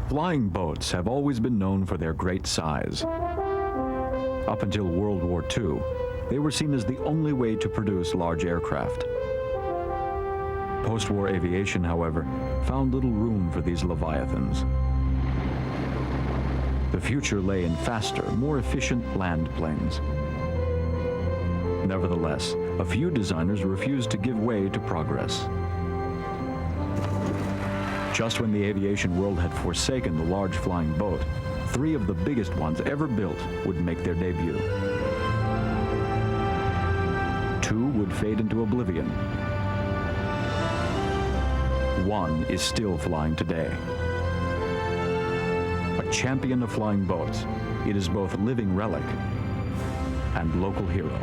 Flying boats have always been known for their great size. Up until World War II, they were seen as the only way to produce large aircraft. Post-war aviation, however, found little room for these leviathans. The future lay in faster, more efficient land planes. Nevertheless, a few designers refused to give way to progress. Just when the aviation world had forsaken the large flying boat, 3 of the biggest ones ever built would make their debut. 2 would fade into oblivion. 1 is still flying today. A champion of flying boats, it is both a living relic and local hero.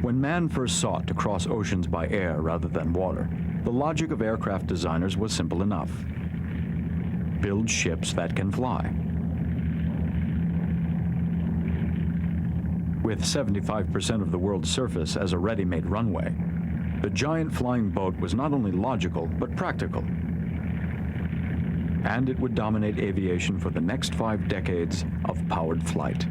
When man first sought to cross oceans by air rather than water, the logic of aircraft designers was simple enough. Build ships that can fly. With 75% of the world's surface as a ready-made runway, the giant flying boat was not only logical, but practical. And it would dominate aviation for the next 5 decades of powered flight.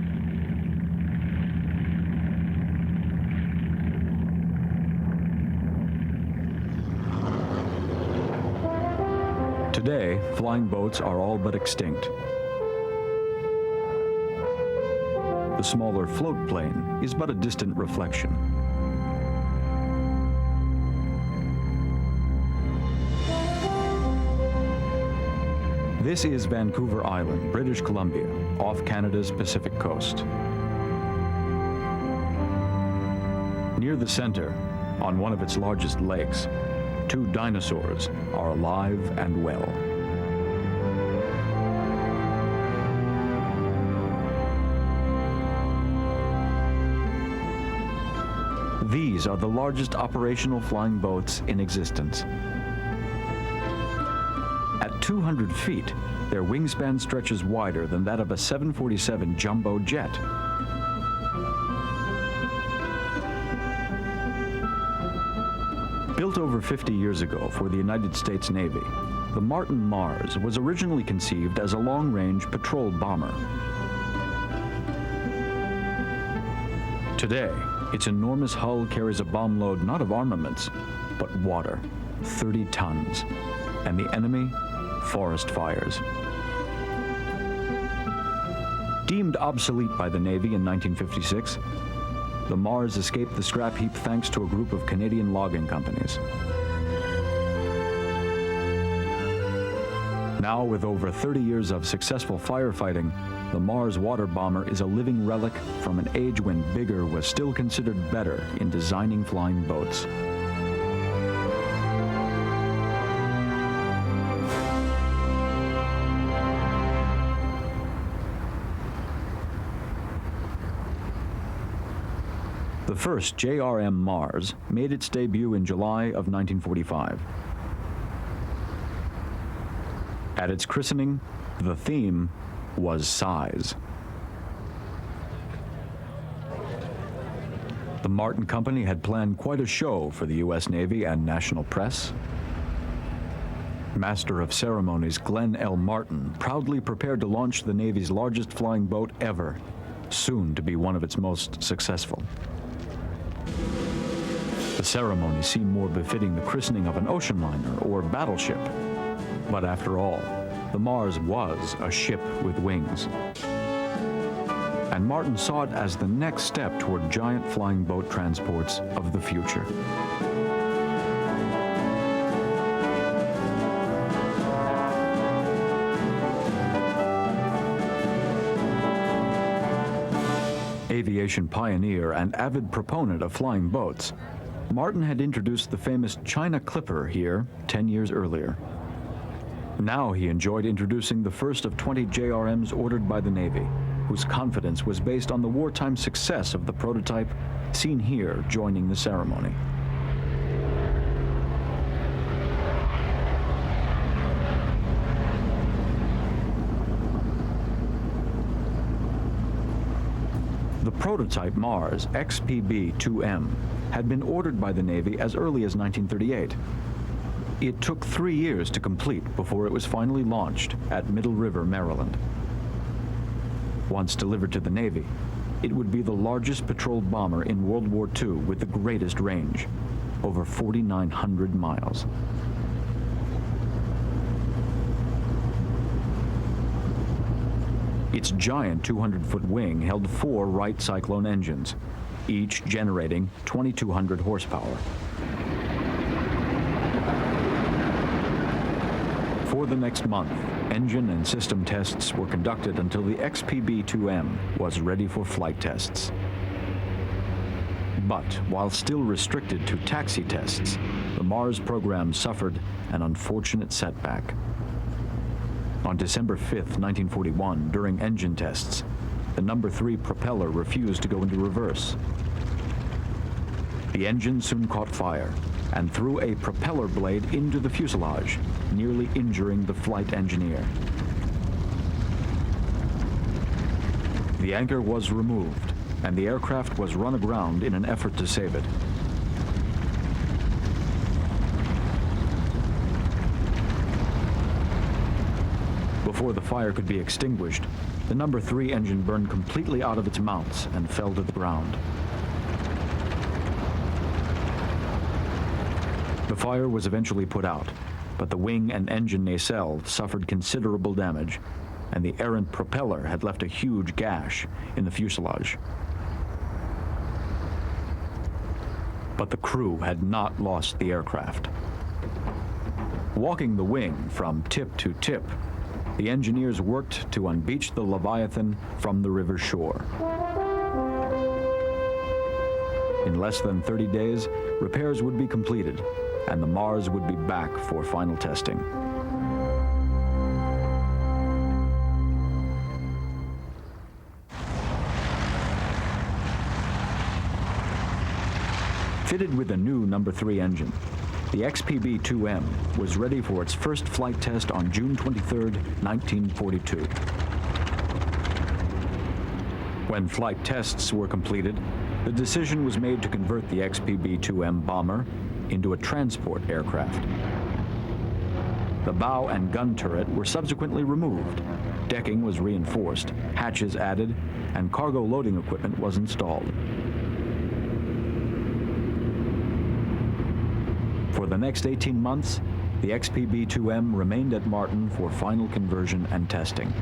Today, flying boats are all but extinct. The smaller float plane is but a distant reflection. This is Vancouver Island, British Columbia, off Canada's Pacific coast. Near the center, on one of its largest lakes, 2 dinosaurs are alive and well. These are the largest operational flying boats in existence. At 200 feet, their wingspan stretches wider than that of a 747 jumbo jet. Built over 50 years ago for the United States Navy, the Martin Mars was originally conceived as a long-range patrol bomber. Today, its enormous hull carries a bomb load not of armaments, but water, 30 tons, and the enemy, forest fires. Deemed obsolete by the Navy in 1956, the Mars escaped the scrap heap thanks to a group of Canadian logging companies. Now, with over 30 years of successful firefighting, the Mars water bomber is a living relic from an age when bigger was still considered better in designing flying boats. The first JRM Mars made its debut in July of 1945. At its christening, the theme was size. The Martin Company had planned quite a show for the U.S. Navy and national press. Master of Ceremonies Glenn L. Martin proudly prepared to launch the Navy's largest flying boat ever, soon to be one of its most successful. The ceremony seemed more befitting the christening of an ocean liner or battleship. But after all, the Mars was a ship with wings. And Martin saw it as the next step toward giant flying boat transports of the future. Aviation pioneer and avid proponent of flying boats, Martin had introduced the famous China Clipper here 10 years earlier. Now he enjoyed introducing the first of 20 JRMs ordered by the Navy, whose confidence was based on the wartime success of the prototype seen here joining the ceremony. The prototype Mars XPB-2M had been ordered by the Navy as early as 1938. It took 3 years to complete before it was finally launched at Middle River, Maryland. Once delivered to the Navy, it would be the largest patrol bomber in World War II with the greatest range, over 4,900 miles. Its giant 200-foot wing held 4 Wright Cyclone engines, each generating 2,200 horsepower. For the next month, engine and system tests were conducted until the XPB-2M was ready for flight tests. But while still restricted to taxi tests, the Mars program suffered an unfortunate setback. On December 5, 1941, during engine tests, the No. 3 propeller refused to go into reverse. The engine soon caught fire and threw a propeller blade into the fuselage, nearly injuring the flight engineer. The anchor was removed, and the aircraft was run aground in an effort to save it. Before the fire could be extinguished, the No. 3 engine burned completely out of its mounts and fell to the ground. The fire was eventually put out, but the wing and engine nacelle suffered considerable damage, and the errant propeller had left a huge gash in the fuselage. But the crew had not lost the aircraft. Walking the wing from tip to tip, the engineers worked to unbeach the Leviathan from the river shore. In less than 30 days, repairs would be completed, and the Mars would be back for final testing. Fitted with a new No. 3 engine, the XPB-2M was ready for its first flight test on June 23, 1942. When flight tests were completed, the decision was made to convert the XPB-2M bomber into a transport aircraft. The bow and gun turret were subsequently removed, decking was reinforced, hatches added, and cargo loading equipment was installed. For the next 18 months, the XPB-2M remained at Martin for final conversion and testing.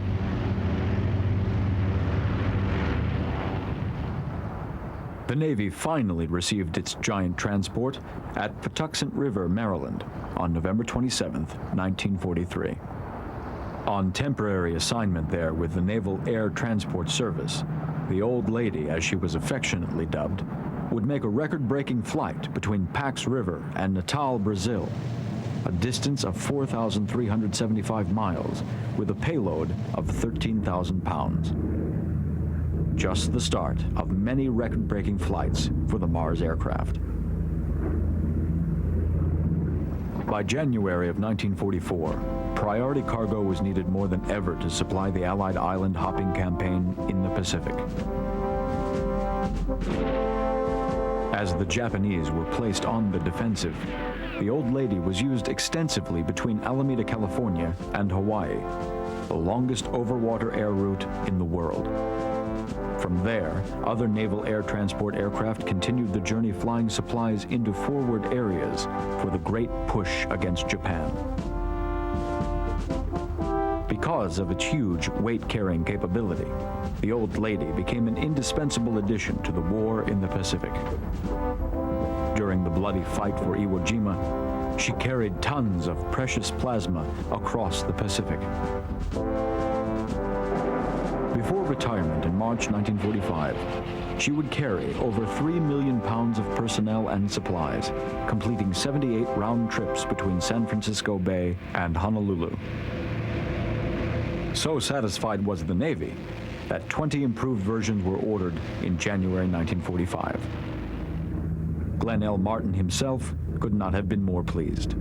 The Navy finally received its giant transport at Patuxent River, Maryland, on November 27, 1943. On temporary assignment there with the Naval Air Transport Service, the Old Lady, as she was affectionately dubbed, would make a record-breaking flight between Pax River and Natal, Brazil, a distance of 4,375 miles with a payload of 13,000 pounds. Just the start of many record-breaking flights for the Mars aircraft. By January of 1944, priority cargo was needed more than ever to supply the Allied island hopping campaign in the Pacific. As the Japanese were placed on the defensive, the Old Lady was used extensively between Alameda, California and Hawaii, the longest overwater air route in the world. From there, other naval air transport aircraft continued the journey flying supplies into forward areas for the great push against Japan. Because of its huge weight-carrying capability, the Old Lady became an indispensable addition to the war in the Pacific. During the bloody fight for Iwo Jima, she carried tons of precious plasma across the Pacific. Before retirement in March 1945, she would carry over 3 million pounds of personnel and supplies, completing 78 round trips between San Francisco Bay and Honolulu. So satisfied was the Navy that 20 improved versions were ordered in January 1945. Glenn L. Martin himself could not have been more pleased.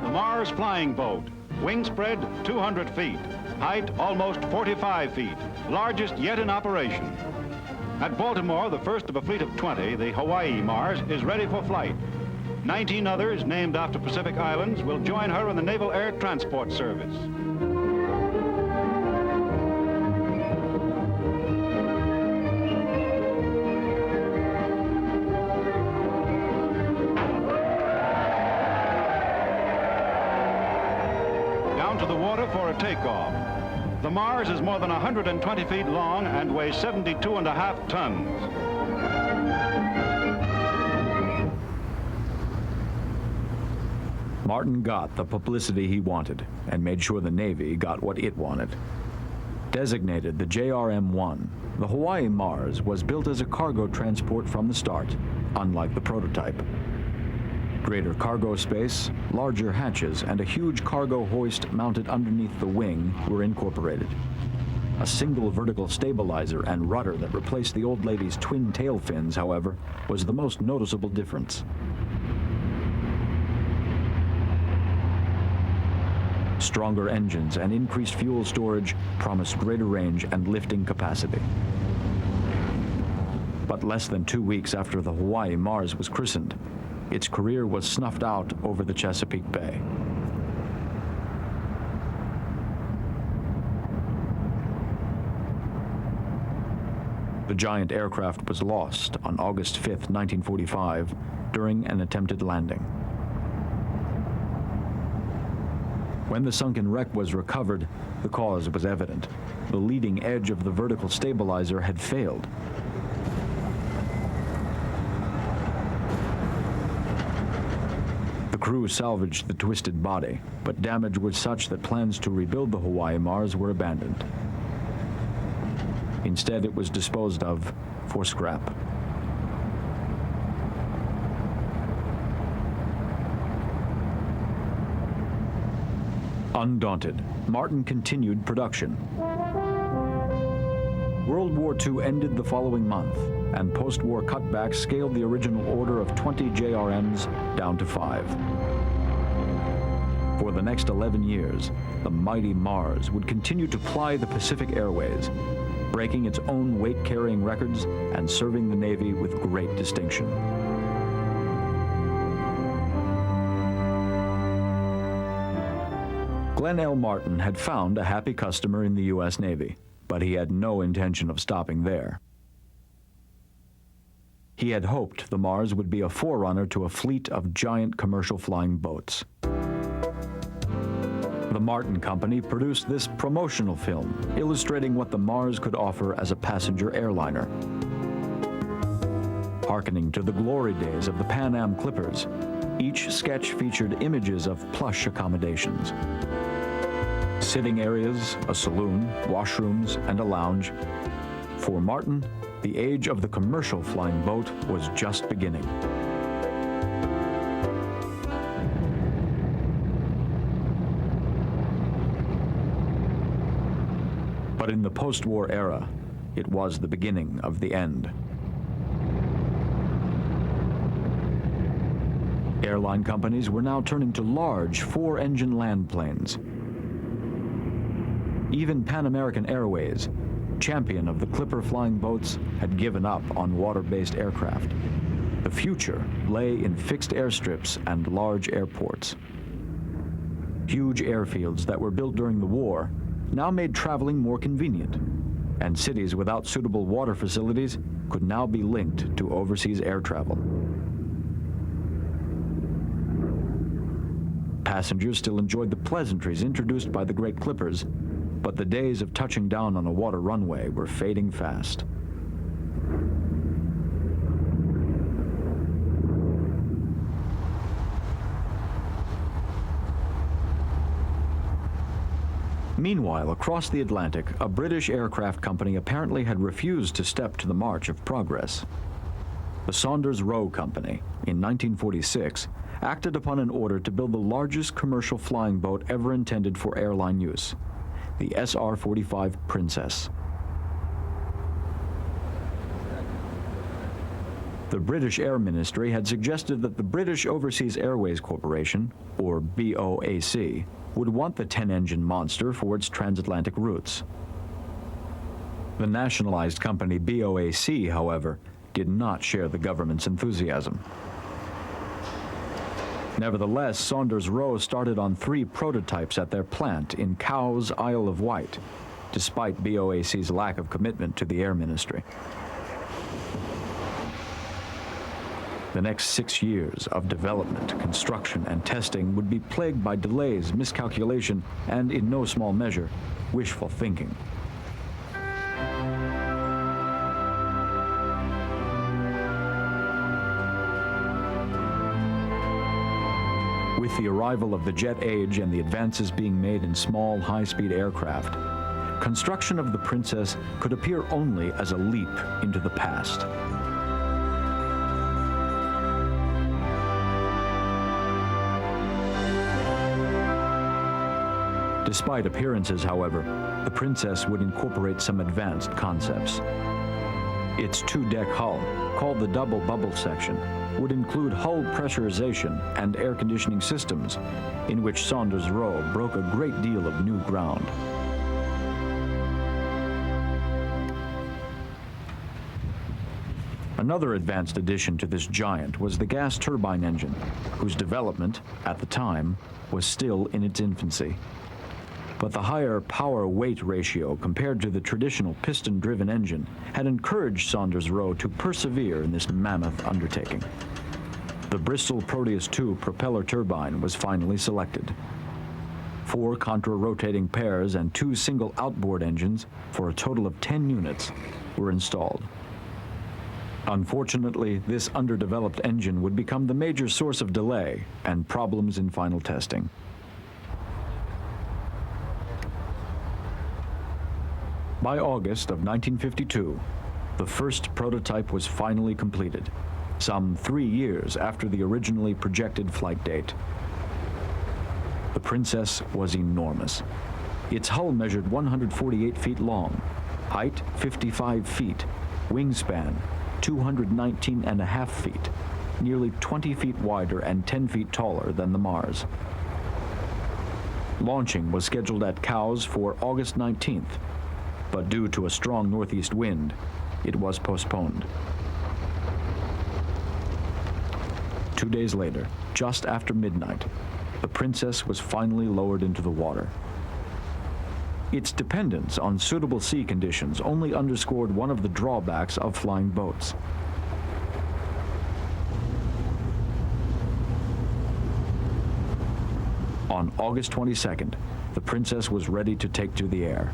The Mars Mars flying boat. Wing spread 200 feet. Height almost 45 feet. Largest yet in operation. At Baltimore, the first of a fleet of 20, the Hawaii Mars, is ready for flight. 19 others, named after Pacific Islands, will join her in the Naval Air Transport Service. Down to the water for a takeoff. The Mars is more than 120 feet long and weighs 72.5 tons. Martin got the publicity he wanted and made sure the Navy got what it wanted. Designated the JRM-1, the Hawaii Mars was built as a cargo transport from the start, unlike the prototype. Greater cargo space, larger hatches, and a huge cargo hoist mounted underneath the wing were incorporated. A single vertical stabilizer and rudder that replaced the old lady's twin tail fins, however, was the most noticeable difference. Stronger engines and increased fuel storage promised greater range and lifting capacity. But less than 2 weeks after the Hawaii Mars was christened, its career was snuffed out over the Chesapeake Bay. The giant aircraft was lost on August 5, 1945, during an attempted landing. When the sunken wreck was recovered, the cause was evident. The leading edge of the vertical stabilizer had failed. The crew salvaged the twisted body, but damage was such that plans to rebuild the Hawaii Mars were abandoned. Instead, it was disposed of for scrap. Undaunted, Martin continued production. World War II ended the following month, and post-war cutbacks scaled the original order of 20 JRMs down to 5. For the next 11 years, the mighty Mars would continue to ply the Pacific Airways, breaking its own weight-carrying records and serving the Navy with great distinction. Glenn L. Martin had found a happy customer in the U.S. Navy, but he had no intention of stopping there. He had hoped the Mars would be a forerunner to a fleet of giant commercial flying boats. The Martin Company produced this promotional film, illustrating what the Mars could offer as a passenger airliner. Hearkening to the glory days of the Pan Am Clippers, each sketch featured images of plush accommodations. Sitting areas, a saloon, washrooms, and a lounge. For Martin, the age of the commercial flying boat was just beginning. But in the post-war era, it was the beginning of the end. Airline companies were now turning to large 4-engine land planes. Even Pan American Airways, champion of the Clipper flying boats, had given up on water-based aircraft. The future lay in fixed airstrips and large airports. Huge airfields that were built during the war now made traveling more convenient, and cities without suitable water facilities could now be linked to overseas air travel. Passengers still enjoyed the pleasantries introduced by the great Clippers, but the days of touching down on a water runway were fading fast. Meanwhile, across the Atlantic, a British aircraft company apparently had refused to step to the march of progress. The Saunders-Roe Company, in 1946, acted upon an order to build the largest commercial flying boat ever intended for airline use, the SR-45 Princess. The British Air Ministry had suggested that the British Overseas Airways Corporation, or BOAC, would want the 10-engine monster for its transatlantic routes. The nationalized company BOAC, however, did not share the government's enthusiasm. Nevertheless, Saunders-Roe started on 3 prototypes at their plant in Cowes, Isle of Wight, despite BOAC's lack of commitment to the Air Ministry. The next 6 years of development, construction, and testing would be plagued by delays, miscalculation, and, in no small measure, wishful thinking. With the arrival of the jet age and the advances being made in small, high-speed aircraft, construction of the Princess could appear only as a leap into the past. Despite appearances, however, the Princess would incorporate some advanced concepts. Its 2-deck hull, called the double bubble section, would include hull pressurization and air conditioning systems, in which Saunders-Roe broke a great deal of new ground. Another advanced addition to this giant was the gas turbine engine, whose development, at the time, was still in its infancy. But the higher power-weight ratio compared to the traditional piston-driven engine had encouraged Saunders-Roe to persevere in this mammoth undertaking. The Bristol Proteus II propeller turbine was finally selected. 4 contra-rotating pairs and 2 single outboard engines, for a total of 10 units, were installed. Unfortunately, this underdeveloped engine would become the major source of delay and problems in final testing. By August of 1952, the first prototype was finally completed, some 3 years after the originally projected flight date. The Princess was enormous. Its hull measured 148 feet long, height 55 feet, wingspan 219.5 feet, nearly 20 feet wider and 10 feet taller than the Mars. Launching was scheduled at Cowes for August 19th, but due to a strong northeast wind, it was postponed. 2 days later, just after midnight, the Princess was finally lowered into the water. Its dependence on suitable sea conditions only underscored one of the drawbacks of flying boats. On August 22nd, the Princess was ready to take to the air.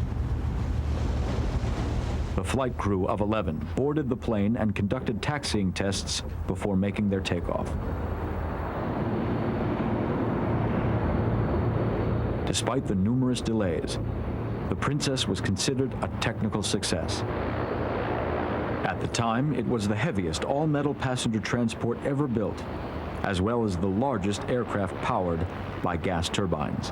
The flight crew of 11 boarded the plane and conducted taxiing tests before making their takeoff. Despite the numerous delays, the Princess was considered a technical success. At the time, it was the heaviest all-metal passenger transport ever built, as well as the largest aircraft powered by gas turbines.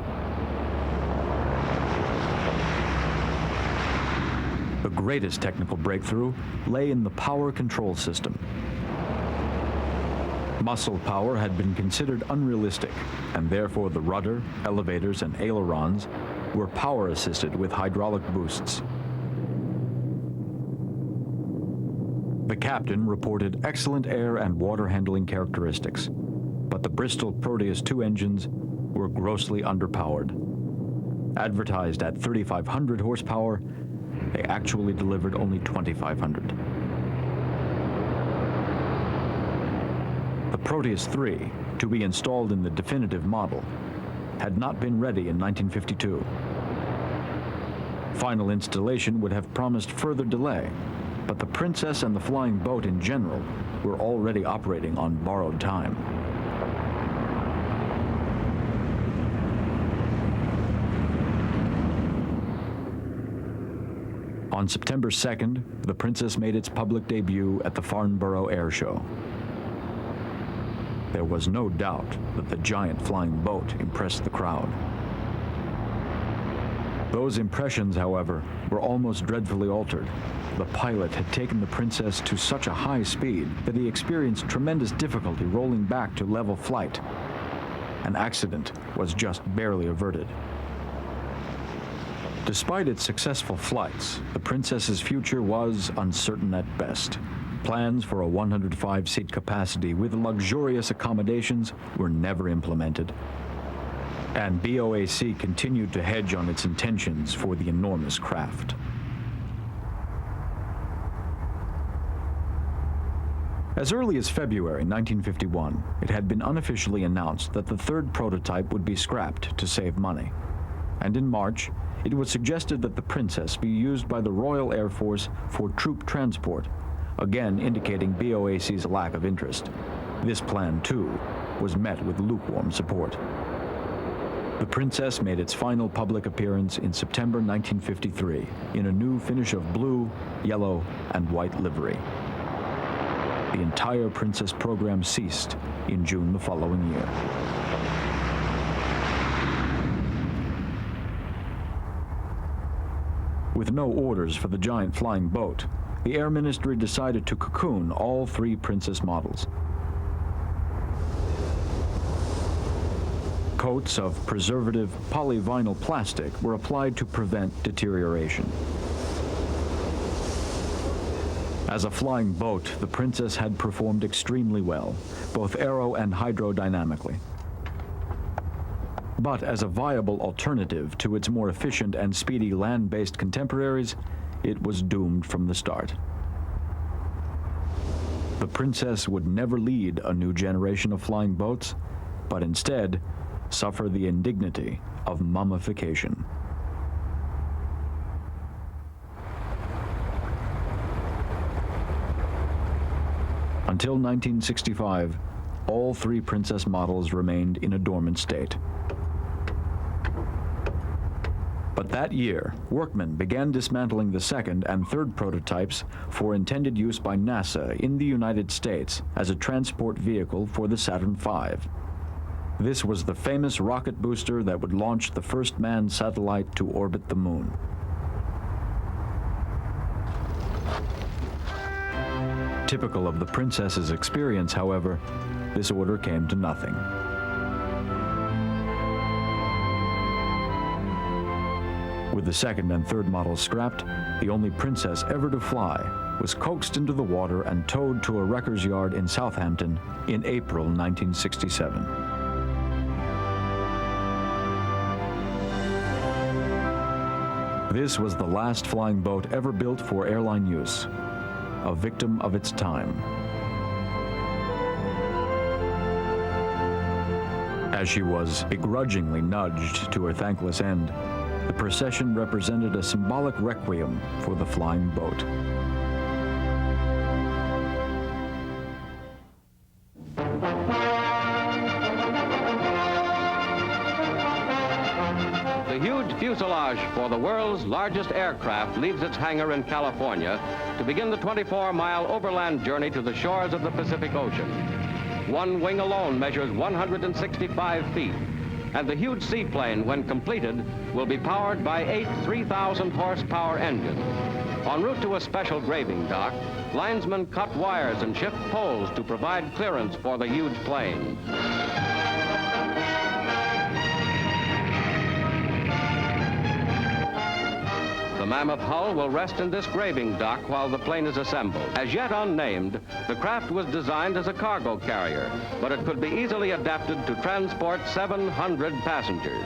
The greatest technical breakthrough lay in the power control system. Muscle power had been considered unrealistic, and therefore the rudder, elevators, and ailerons were power-assisted with hydraulic boosts. The captain reported excellent air and water handling characteristics, but the Bristol Proteus II engines were grossly underpowered. Advertised at 3,500 horsepower, they actually delivered only 2,500. The Proteus III, to be installed in the definitive model, had not been ready in 1952. Final installation would have promised further delay, but the Princess and the flying boat in general were already operating on borrowed time. On September 2nd, the Princess made its public debut at the Farnborough Air Show. There was no doubt that the giant flying boat impressed the crowd. Those impressions, however, were almost dreadfully altered. The pilot had taken the Princess to such a high speed that he experienced tremendous difficulty rolling back to level flight. An accident was just barely averted. Despite its successful flights, the Princess's future was uncertain at best. Plans for a 105-seat capacity with luxurious accommodations were never implemented. And BOAC continued to hedge on its intentions for the enormous craft. As early as February 1951, it had been unofficially announced that the third prototype would be scrapped to save money. And in March, it was suggested that the Princess be used by the Royal Air Force for troop transport, again indicating BOAC's lack of interest. This plan, too, was met with lukewarm support. The Princess made its final public appearance in September 1953 in a new finish of blue, yellow, and white livery. The entire Princess program ceased in June the following year. With no orders for the giant flying boat, the Air Ministry decided to cocoon all three Princess models. Coats of preservative polyvinyl plastic were applied to prevent deterioration. As a flying boat, the Princess had performed extremely well, both aero and hydrodynamically. But as a viable alternative to its more efficient and speedy land-based contemporaries, it was doomed from the start. The Princess would never lead a new generation of flying boats, but instead suffer the indignity of mummification. Until 1965, all three Princess models remained in a dormant state. But that year, workmen began dismantling the second and third prototypes for intended use by NASA in the United States as a transport vehicle for the Saturn V. This was the famous rocket booster that would launch the first manned satellite to orbit the moon. Typical of the Princess's experience, however, this order came to nothing. With the second and third models scrapped, the only Princess ever to fly was coaxed into the water and towed to a wrecker's yard in Southampton in April 1967. This was the last flying boat ever built for airline use, a victim of its time. As she was begrudgingly nudged to her thankless end, the procession represented a symbolic requiem for the flying boat. The huge fuselage for the world's largest aircraft leaves its hangar in California to begin the 24-mile overland journey to the shores of the Pacific Ocean. One wing alone measures 165 feet, and the huge seaplane, when completed, will be powered by 8 3,000-horsepower engines. En route to a special graving dock, linesmen cut wires and shift poles to provide clearance for the huge plane. The mammoth hull will rest in this graving dock while the plane is assembled. As yet unnamed, the craft was designed as a cargo carrier, but it could be easily adapted to transport 700 passengers.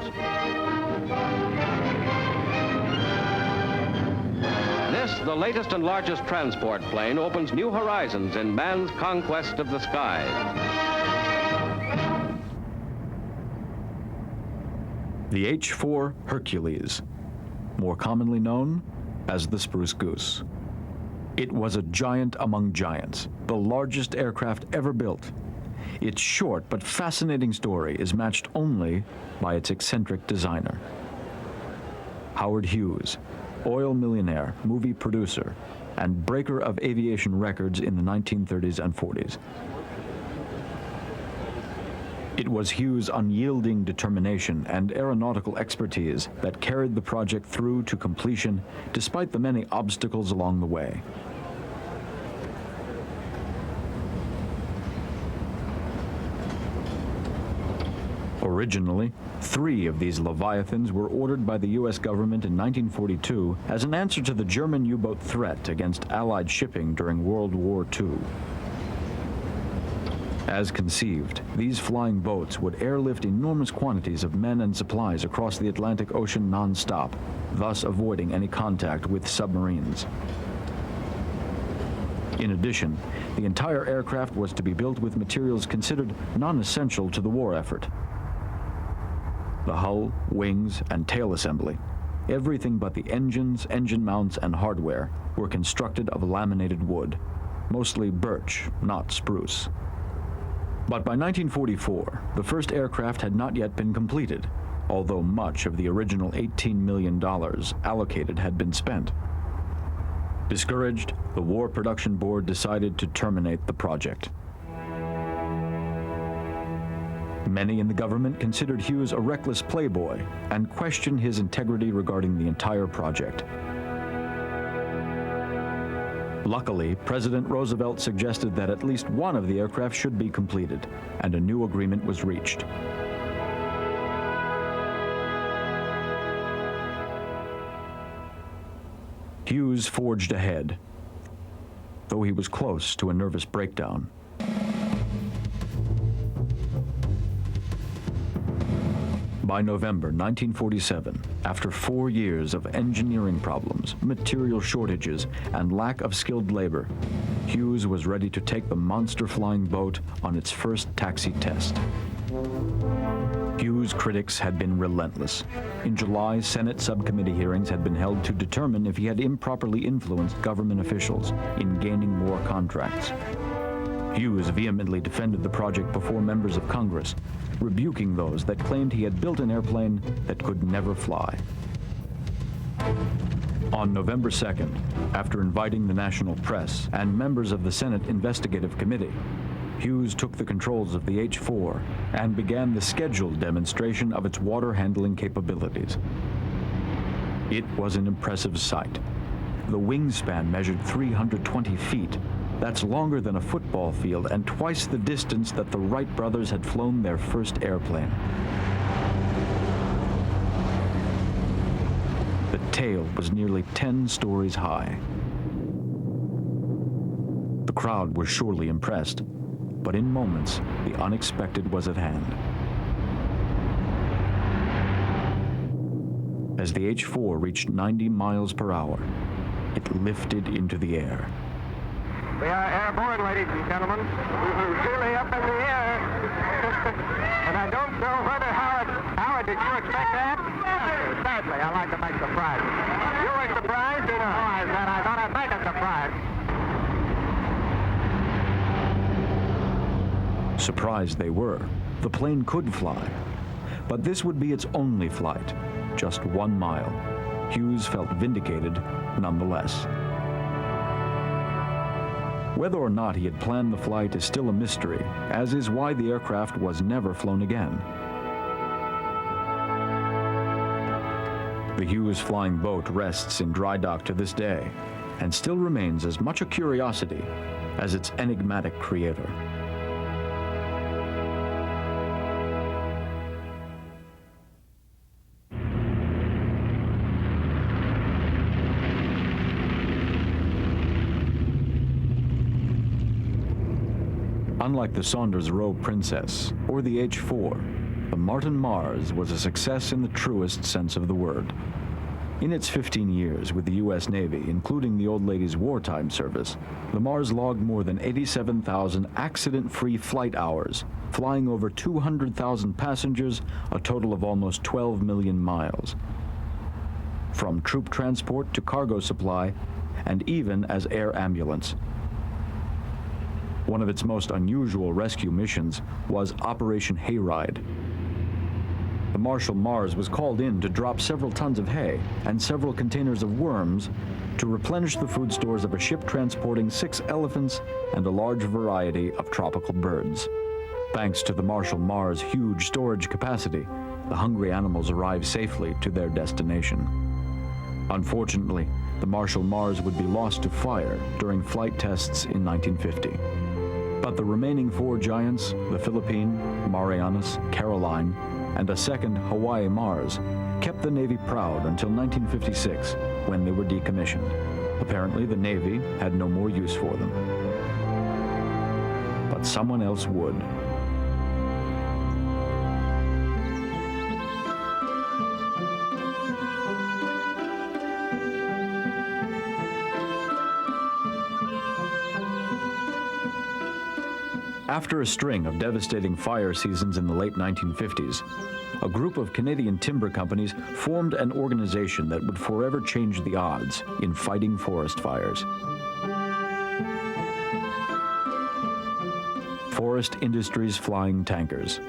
This, the latest and largest transport plane, opens new horizons in man's conquest of the skies. The H-4 Hercules, more commonly known as the Spruce Goose. It was a giant among giants, the largest aircraft ever built. Its short but fascinating story is matched only by its eccentric designer. Howard Hughes, oil millionaire, movie producer, and breaker of aviation records in the 1930s and 40s. It was Hughes' unyielding determination and aeronautical expertise that carried the project through to completion despite the many obstacles along the way. Originally, 3 of these Leviathans were ordered by the U.S. government in 1942 as an answer to the German U-boat threat against Allied shipping during World War II. As conceived, these flying boats would airlift enormous quantities of men and supplies across the Atlantic Ocean non-stop, thus avoiding any contact with submarines. In addition, the entire aircraft was to be built with materials considered non-essential to the war effort. The hull, wings, and tail assembly, everything but the engines, engine mounts, and hardware, were constructed of laminated wood, mostly birch, not spruce. But by 1944, the first aircraft had not yet been completed, although much of the original $18 million allocated had been spent. Discouraged, the War Production Board decided to terminate the project. Many in the government considered Hughes a reckless playboy and questioned his integrity regarding the entire project. Luckily, President Roosevelt suggested that at least one of the aircraft should be completed, and a new agreement was reached. Hughes forged ahead, though he was close to a nervous breakdown. By November 1947, after 4 years of engineering problems, material shortages, and lack of skilled labor, Hughes was ready to take the monster flying boat on its first taxi test. Hughes' critics had been relentless. In July, Senate subcommittee hearings had been held to determine if he had improperly influenced government officials in gaining more contracts. Hughes vehemently defended the project before members of Congress, rebuking those that claimed he had built an airplane that could never fly. On November 2nd, after inviting the national press and members of the Senate Investigative Committee, Hughes took the controls of the H-4 and began the scheduled demonstration of its water handling capabilities. It was an impressive sight. The wingspan measured 320 feet. That's longer than a football field and twice the distance that the Wright brothers had flown their first airplane. The tail was nearly 10 stories high. The crowd was surely impressed, but in moments, the unexpected was at hand. As the H-4 reached 90 miles per hour, it lifted into the air. We are airborne, ladies and gentlemen. Truly up in the air. And I don't know whether, Howard, did you expect that? Certainly, I like to make surprises. You were surprised? You know how I said I thought I'd make a surprise. Surprised they were. The plane could fly. But this would be its only flight, just 1 mile. Hughes felt vindicated nonetheless. Whether or not he had planned the flight is still a mystery, as is why the aircraft was never flown again. The Hughes flying boat rests in dry dock to this day, and still remains as much a curiosity as its enigmatic creator. Unlike the Saunders-Roe Princess or the H-4, the Martin Mars was a success in the truest sense of the word. In its 15 years with the U.S. Navy, including the old lady's wartime service, the Mars logged more than 87,000 accident-free flight hours, flying over 200,000 passengers, a total of almost 12 million miles. From troop transport to cargo supply, and even as air ambulance. One of its most unusual rescue missions was Operation Hayride. The Marshal Mars was called in to drop several tons of hay and several containers of worms to replenish the food stores of a ship transporting 6 elephants and a large variety of tropical birds. Thanks to the Marshall Mars' huge storage capacity, the hungry animals arrived safely to their destination. Unfortunately, the Marshall Mars would be lost to fire during flight tests in 1950. But the remaining 4 giants, the Philippine, Marianas, Caroline, and a second Hawaii Mars, kept the Navy proud until 1956, when they were decommissioned. Apparently, the Navy had no more use for them. But someone else would. After a string of devastating fire seasons in the late 1950s, a group of Canadian timber companies formed an organization that would forever change the odds in fighting forest fires. Forest Industries Flying Tankers.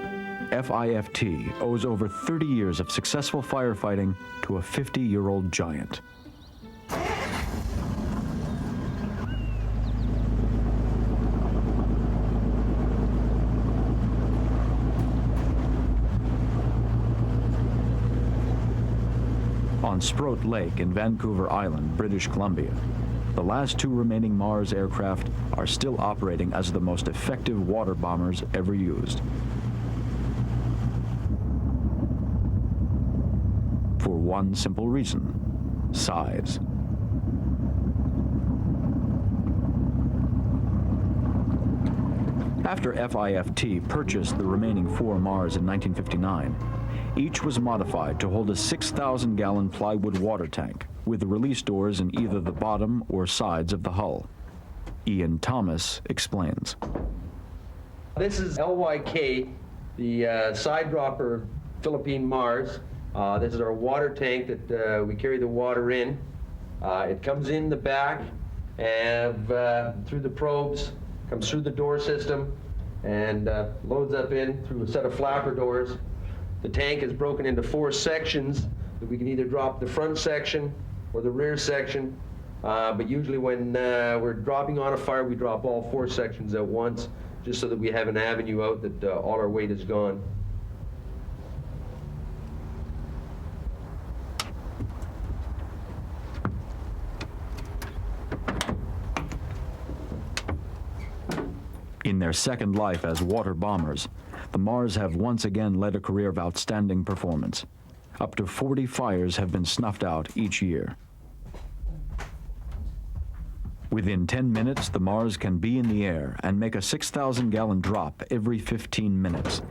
FIFT owes over 30 years of successful firefighting to a 50-year-old giant. On Sproat Lake in Vancouver Island, British Columbia, the last 2 remaining Mars aircraft are still operating as the most effective water bombers ever used. For one simple reason: size. After FIFT purchased the remaining 4 Mars in 1959, each was modified to hold a 6,000-gallon plywood water tank with release doors in either the bottom or sides of the hull. Ian Thomas explains. This is LYK, the side dropper Philippine Mars. This is our water tank that we carry the water in. It comes in the back and through the probes, comes through the door system, and loads up in through a set of flapper doors. The tank is broken into 4 sections that we can either drop the front section or the rear section, but usually when we're dropping on a fire, we drop all 4 sections at once, just so that we have an avenue out that all our weight is gone. In their second life as water bombers, the Mars have once again led a career of outstanding performance. Up to 40 fires have been snuffed out each year. Within 10 minutes, the Mars can be in the air and make a 6,000-gallon drop every 15 minutes.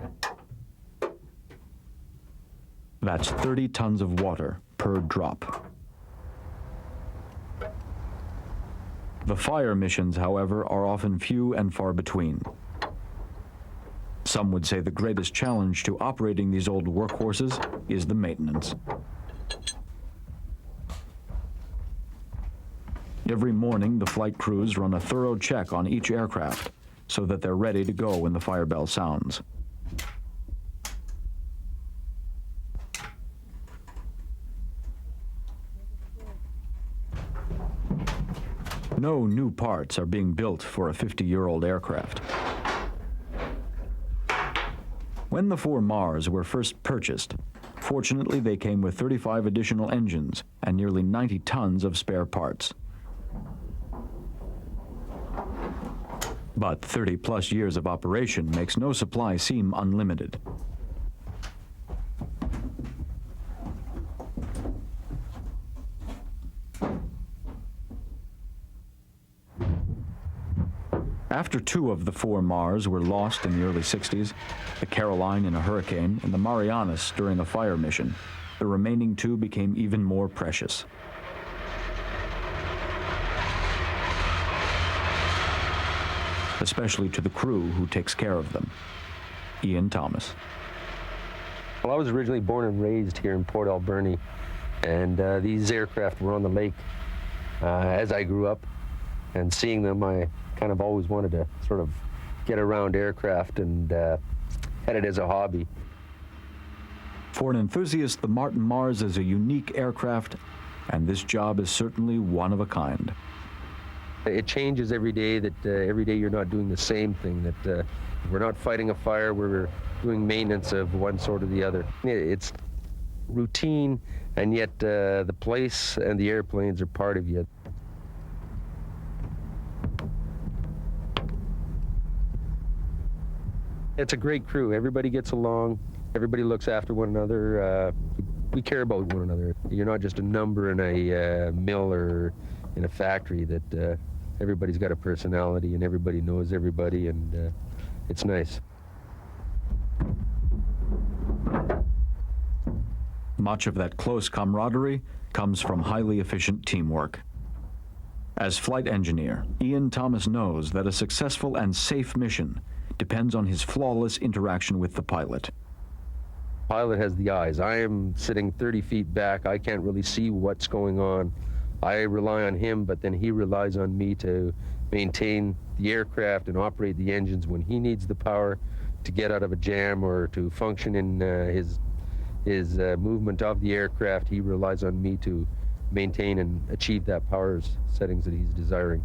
That's 30 tons of water per drop. The fire missions, however, are often few and far between. Some would say the greatest challenge to operating these old workhorses is the maintenance. Every morning, the flight crews run a thorough check on each aircraft so that they're ready to go when the fire bell sounds. No new parts are being built for a 50-year-old aircraft. When the 4 Mars were first purchased, fortunately they came with 35 additional engines and nearly 90 tons of spare parts. But 30-plus years of operation makes no supply seem unlimited. After 2 of the 4 Mars were lost in the early 60s, the Caroline in a hurricane and the Marianas during a fire mission, the remaining 2 became even more precious. Especially to the crew who takes care of them. Ian Thomas. Well, I was originally born and raised here in Port Alberni, and these aircraft were on the lake as I grew up, and seeing them, I kind of always wanted to sort of get around aircraft and had it as a hobby. For an enthusiast, the Martin Mars is a unique aircraft, and this job is certainly one of a kind. It changes every day, that every day you're not doing the same thing, that We're not fighting a fire, we're doing maintenance of one sort or the other. It's routine, and yet the place and the airplanes are part of you. It's a great crew. Everybody gets along. Everybody looks after one another. We care about one another. You're not just a number in a mill or in a factory. That everybody's got a personality and everybody knows everybody, and it's nice. Much of that close camaraderie comes from highly efficient teamwork. As flight engineer, Ian Thomas knows that a successful and safe mission depends on his flawless interaction with the pilot. Pilot has the eyes. I am sitting 30 feet back. I can't really see what's going on. I rely on him, but then he relies on me to maintain the aircraft and operate the engines when he needs the power to get out of a jam or to function in his movement of the aircraft. He relies on me to maintain and achieve that power settings that he's desiring.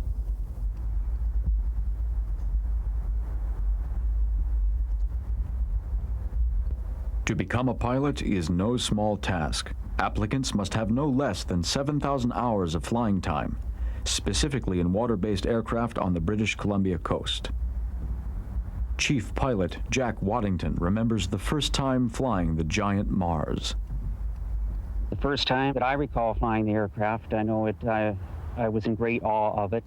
To become a pilot is no small task. Applicants must have no less than 7,000 hours of flying time, specifically in water-based aircraft on the British Columbia coast. Chief pilot Jack Waddington remembers the first time flying the giant Mars. The first time that I recall flying the aircraft, I know it. I was in great awe of it.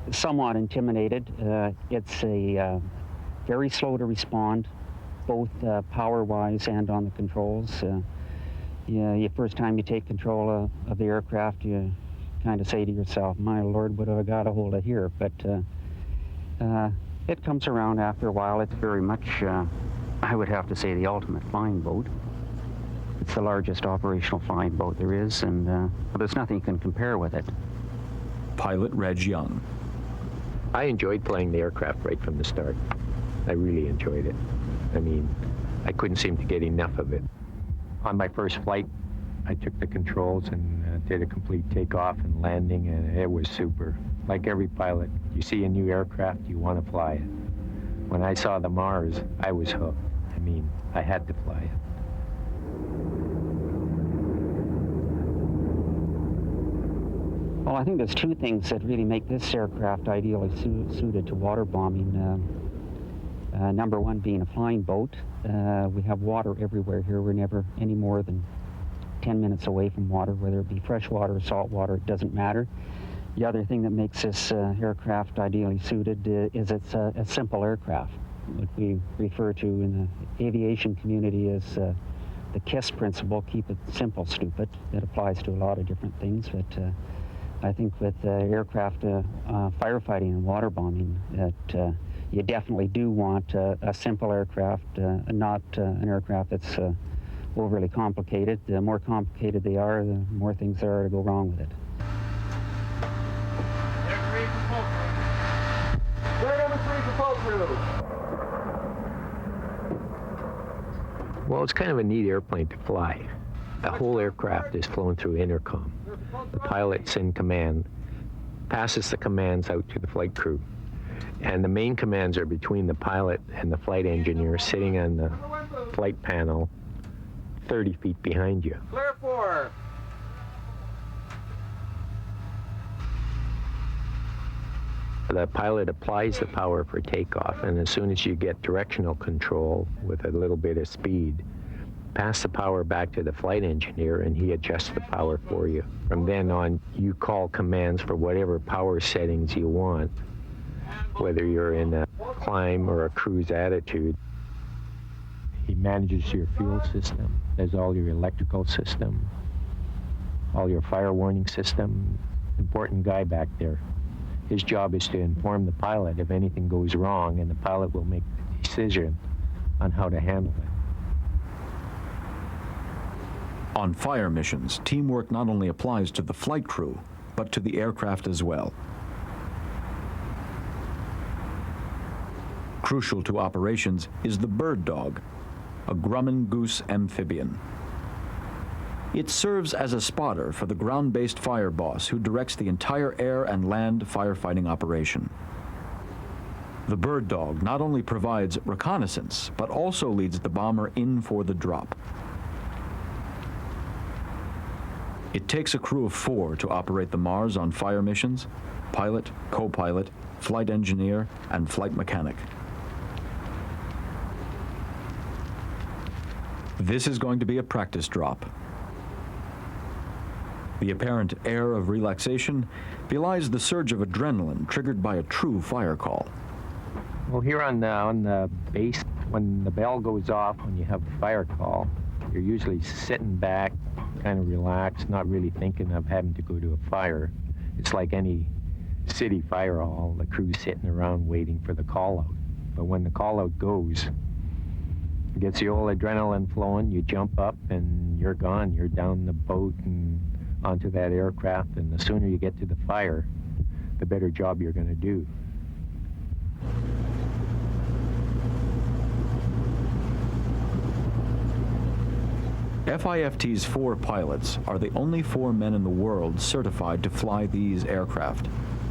Somewhat intimidated. It's a very slow to respond, both power-wise and on the controls. The first time you take control of the aircraft, you kind of say to yourself, "My Lord, what have I got a hold of here?" But it comes around after a while. It's very much, I would have to say, the ultimate flying boat. It's the largest operational flying boat there is, and there's nothing can compare with it. Pilot Reg Young. I enjoyed flying the aircraft right from the start. I really enjoyed it. I mean, I couldn't seem to get enough of it. On my first flight, I took the controls and did a complete takeoff and landing, and it was super. Like every pilot, you see a new aircraft, you want to fly it. When I saw the Mars, I was hooked. I mean, I had to fly it. Well, I think there's two things that really make this aircraft ideally suited to water bombing. Number one being a flying boat. We have water everywhere here. We're never any more than 10 minutes away from water, whether it be fresh water or salt water, it doesn't matter. The other thing that makes this aircraft ideally suited is it's a simple aircraft. What we refer to in the aviation community as the KISS principle, keep it simple, stupid. It applies to a lot of different things, but I think with aircraft firefighting and water bombing, that you definitely do want a simple aircraft, not an aircraft that's overly complicated. The more complicated they are, the more things there are to go wrong with it. Well, it's kind of a neat airplane to fly. The whole aircraft is flown through intercom. The pilot's in command, passes the commands out to the flight crew. And the main commands are between the pilot and the flight engineer sitting on the flight panel 30 feet behind you. Clear for. The pilot applies the power for takeoff, and as soon as you get directional control with a little bit of speed, pass the power back to the flight engineer and he adjusts the power for you. From then on, you call commands for whatever power settings you want, whether you're in a climb or a cruise attitude. He manages your fuel system, does all your electrical system, all your fire warning system. Important guy back there. His job is to inform the pilot if anything goes wrong, and the pilot will make the decision on how to handle it. On fire missions, teamwork not only applies to the flight crew, but to the aircraft as well. Crucial to operations is the bird dog, a Grumman goose amphibian. It serves as a spotter for the ground-based fire boss who directs the entire air and land firefighting operation. The bird dog not only provides reconnaissance, but also leads the bomber in for the drop. It takes a crew of 4 to operate the Mars on fire missions: pilot, co-pilot, flight engineer, and flight mechanic. This is going to be a practice drop. The apparent air of relaxation belies the surge of adrenaline triggered by a true fire call. Well, here on the base, when the bell goes off, when you have a fire call, you're usually sitting back, kind of relaxed, not really thinking of having to go to a fire. It's like any city fire hall, the crew's sitting around waiting for the call out. But when the call out goes, it gets the old adrenaline flowing, you jump up and you're gone. You're down the boat and onto that aircraft, and the sooner you get to the fire, the better job you're going to do. FIFT's 4 pilots are the only 4 men in the world certified to fly these aircraft.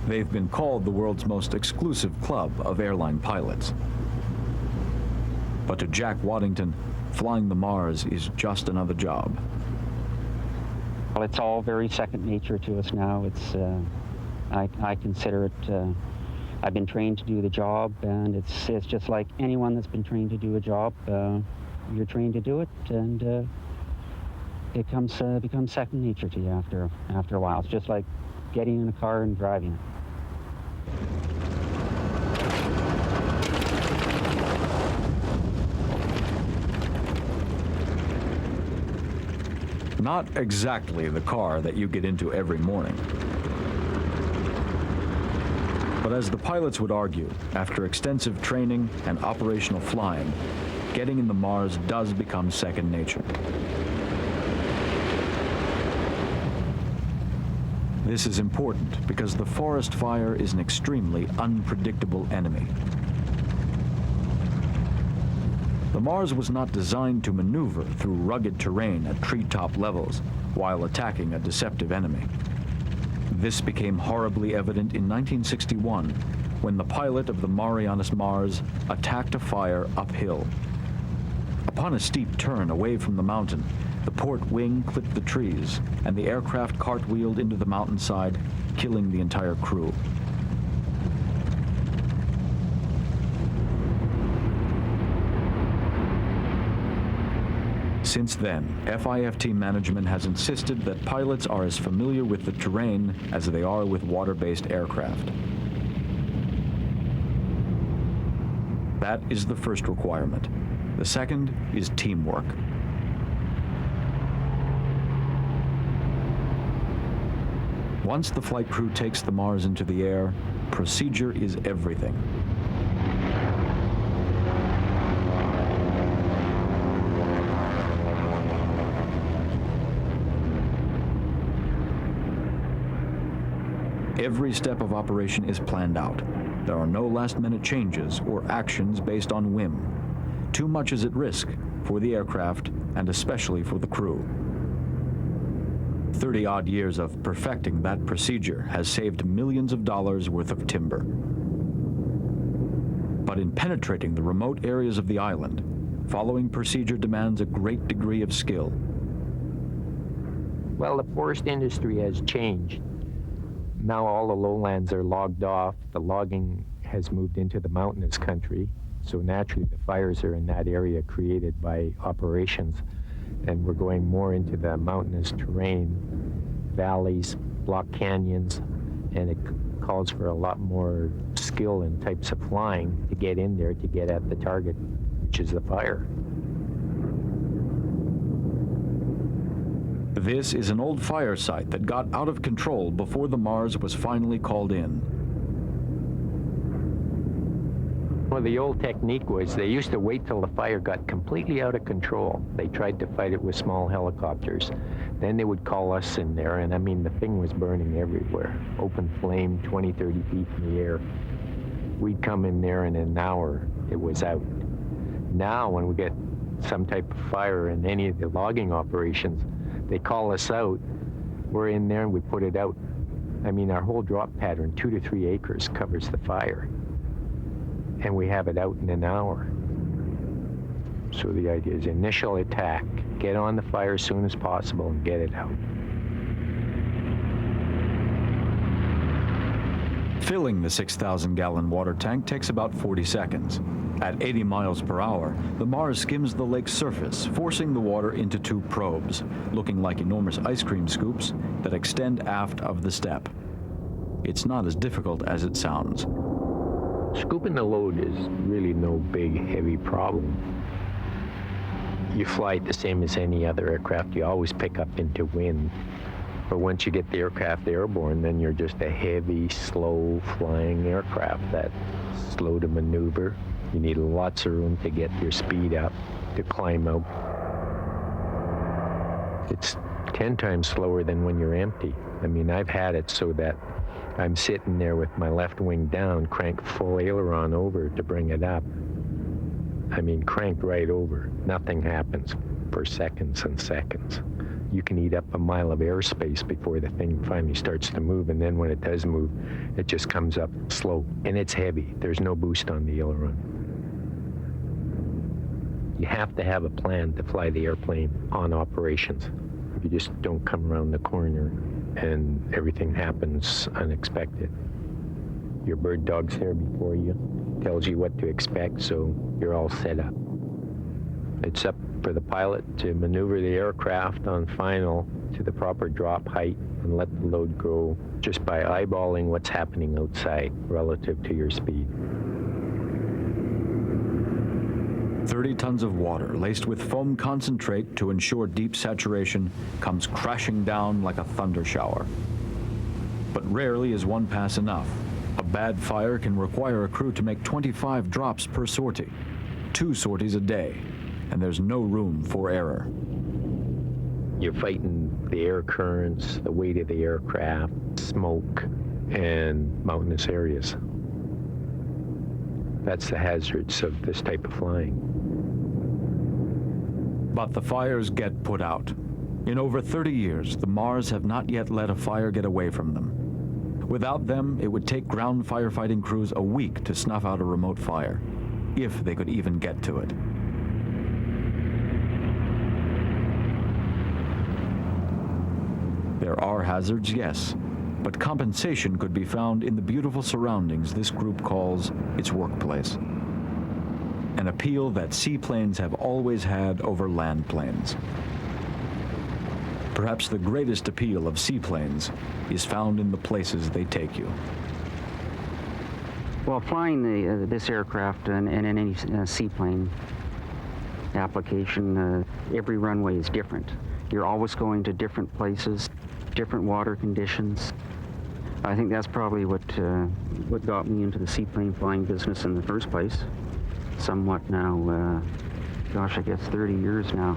They've been called the world's most exclusive club of airline pilots. But to Jack Waddington, flying the Mars is just another job. Well, it's all very second nature to us now. It's, I consider it, I've been trained to do the job, and it's just like anyone that's been trained to do a job. You're trained to do it, and it becomes second nature to you after a while. It's just like getting in a car and driving it. Not exactly the car that you get into every morning. But as the pilots would argue, after extensive training and operational flying, getting in the Mars does become second nature. This is important because the forest fire is an extremely unpredictable enemy. The Mars was not designed to maneuver through rugged terrain at treetop levels while attacking a deceptive enemy. This became horribly evident in 1961 when the pilot of the Marianas Mars attacked a fire uphill. Upon a steep turn away from the mountain, the port wing clipped the trees, and the aircraft cartwheeled into the mountainside, killing the entire crew. Since then, FIFT management has insisted that pilots are as familiar with the terrain as they are with water-based aircraft. That is the first requirement. The second is teamwork. Once the flight crew takes the Mars into the air, procedure is everything. Every step of operation is planned out. There are no last-minute changes or actions based on whim. Too much is at risk for the aircraft and especially for the crew. 30-odd years of perfecting that procedure has saved millions of dollars worth of timber. But in penetrating the remote areas of the island, following procedure demands a great degree of skill. Well, the forest industry has changed. Now all the lowlands are logged off. The logging has moved into the mountainous country. So naturally the fires are in that area created by operations. And we're going more into the mountainous terrain, valleys, block canyons, and it calls for a lot more skill and types of flying to get in there to get at the target, which is the fire. This is an old fire site that got out of control before the Mars was finally called in. Well, the old technique was they used to wait till the fire got completely out of control. They tried to fight it with small helicopters. Then they would call us in there, and I mean, the thing was burning everywhere. Open flame, 20, 30 feet in the air. We'd come in there, and in an hour, it was out. Now, when we get some type of fire in any of the logging operations, they call us out, we're in there and we put it out. I mean, our whole drop pattern, 2 to 3 acres, covers the fire. and we have it out in an hour. So the idea is initial attack, get on the fire as soon as possible and get it out. Filling the 6,000-gallon water tank takes about 40 seconds. At 80 miles per hour, the Mars skims the lake's surface, forcing the water into two probes, looking like enormous ice cream scoops that extend aft of the step. It's not as difficult as it sounds. Scooping the load is really no big, heavy problem. You fly it the same as any other aircraft. You always pick up into wind. But once you get the aircraft airborne, then you're just a heavy, slow-flying aircraft that's slow to maneuver. You need lots of room to get your speed up, to climb out. It's 10 times slower than when you're empty. I mean, I've had it so that I'm sitting there with my left wing down, crank full aileron over to bring it up. I mean, cranked right over. Nothing happens for seconds and seconds. You can eat up a mile of airspace before the thing finally starts to move, and then when it does move, it just comes up slow. And it's heavy. There's no boost on the aileron. You have to have a plan to fly the airplane on operations. You just don't come around the corner and everything happens unexpected. Your bird dog's there before you, tells you what to expect, so you're all set up. It's up for the pilot to maneuver the aircraft on final to the proper drop height and let the load go just by eyeballing what's happening outside relative to your speed. 30 tons of water laced with foam concentrate to ensure deep saturation comes crashing down like a thunder shower. But rarely is one pass enough. A bad fire can require a crew to make 25 drops per sortie, 2 sorties a day, and there's no room for error. You're fighting the air currents, the weight of the aircraft, smoke, and mountainous areas. That's the hazards of this type of flying. But the fires get put out. In over 30 years, the Mars have not yet let a fire get away from them. Without them, it would take ground firefighting crews a week to snuff out a remote fire, if they could even get to it. There are hazards, yes, but compensation could be found in the beautiful surroundings this group calls its workplace. An appeal that seaplanes have always had over land planes. Perhaps the greatest appeal of seaplanes is found in the places they take you. Well, flying this aircraft and in any seaplane application, every runway is different. You're always going to different places, different water conditions. I think that's probably what got me into the seaplane flying business in the first place. Somewhat now, gosh, I guess 30 years now.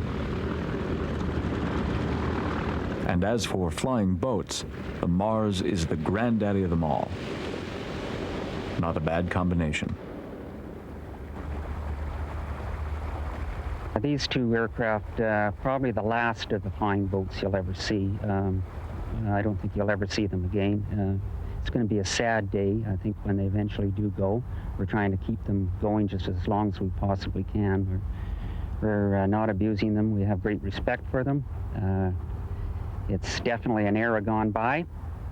And as for flying boats, the Mars is the granddaddy of them all. Not a bad combination. These two aircraft, probably the last of the flying boats you'll ever see. I don't think you'll ever see them again. It's going to be a sad day, I think, when they eventually do go. We're trying to keep them going just as long as we possibly can. We're not abusing them. We have great respect for them. It's definitely an era gone by,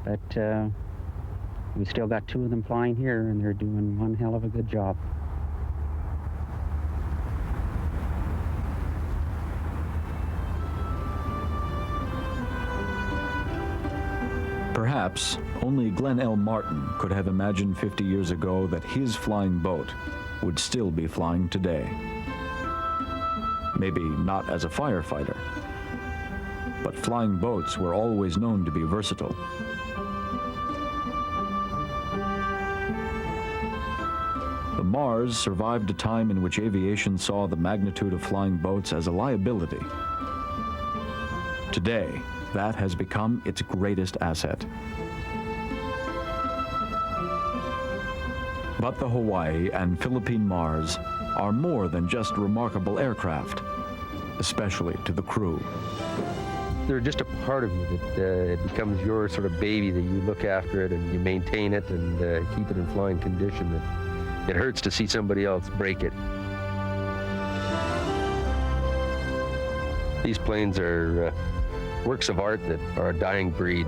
but we still got 2 of them flying here, and they're doing one hell of a good job. Perhaps only Glenn L. Martin could have imagined 50 years ago that his flying boat would still be flying today. Maybe not as a firefighter, but flying boats were always known to be versatile. The Mars survived a time in which aviation saw the magnitude of flying boats as a liability. Today, that has become its greatest asset. But the Hawaii and Philippine Mars are more than just remarkable aircraft, especially to the crew. They're just a part of you, that it becomes your sort of baby, that you look after it and you maintain it and keep it in flying condition. it hurts to see somebody else break it. These planes are works of art that are a dying breed.